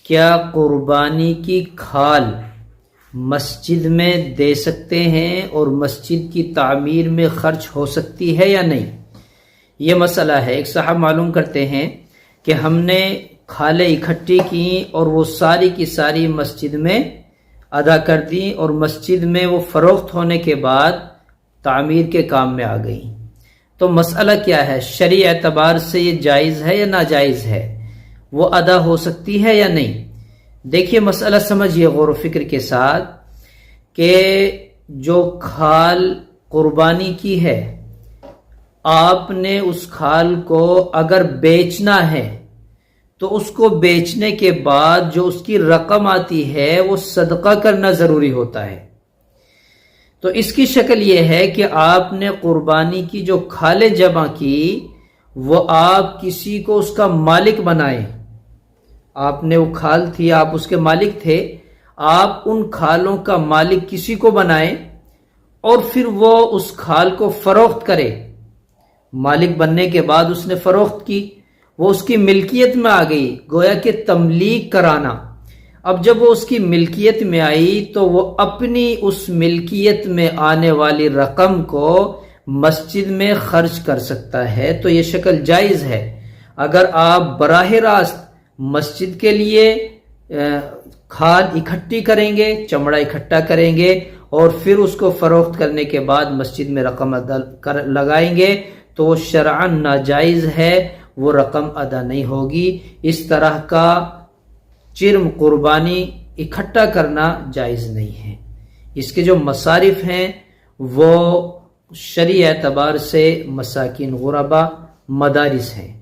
کیا قربانی کی کھال مسجد میں دے سکتے ہیں اور مسجد کی تعمیر میں خرچ ہو سکتی ہے یا نہیں؟ یہ مسئلہ ہے۔ ایک صاحب معلوم کرتے ہیں کہ ہم نے کھالیں اکٹھی کی اور وہ ساری کی ساری مسجد میں ادا کر دی اور مسجد میں وہ فروخت ہونے کے بعد تعمیر کے کام میں آ گئی۔ تو مسئلہ کیا ہے؟ شرعی اعتبار سے یہ جائز ہے یا ناجائز ہے؟ وہ ادا ہو سکتی ہے یا نہیں؟ دیکھیے مسئلہ سمجھیے غور و فکر کے ساتھ کہ جو کھال قربانی کی ہے، آپ نے اس کھال کو اگر بیچنا ہے تو اس کو بیچنے کے بعد جو اس کی رقم آتی ہے وہ صدقہ کرنا ضروری ہوتا ہے۔ تو اس کی شکل یہ ہے کہ آپ نے قربانی کی جو کھالیں جمع کی وہ آپ کسی کو اس کا مالک بنائیں۔ آپ نے وہ کھال تھی، آپ اس کے مالک تھے، آپ ان کھالوں کا مالک کسی کو بنائیں اور پھر وہ اس کھال کو فروخت کرے۔ مالک بننے کے بعد اس نے فروخت کی، وہ اس کی ملکیت میں آ گئی، گویا کہ تملیک کرانا۔ اب جب وہ اس کی ملکیت میں آئی تو وہ اپنی اس ملکیت میں آنے والی رقم کو مسجد میں خرچ کر سکتا ہے۔ تو یہ شکل جائز ہے۔ اگر آپ براہ راست مسجد کے لیے کھال اکٹھی کریں گے، چمڑا اکٹھا کریں گے اور پھر اس کو فروخت کرنے کے بعد مسجد میں رقم لگائیں گے تو وہ شرعاً ناجائز ہے، وہ رقم ادا نہیں ہوگی۔ اس طرح کا جرم قربانی اکٹھا کرنا جائز نہیں ہے۔ اس کے جو مصارف ہیں وہ شرعی اعتبار سے مساکین غربا مدارس ہیں۔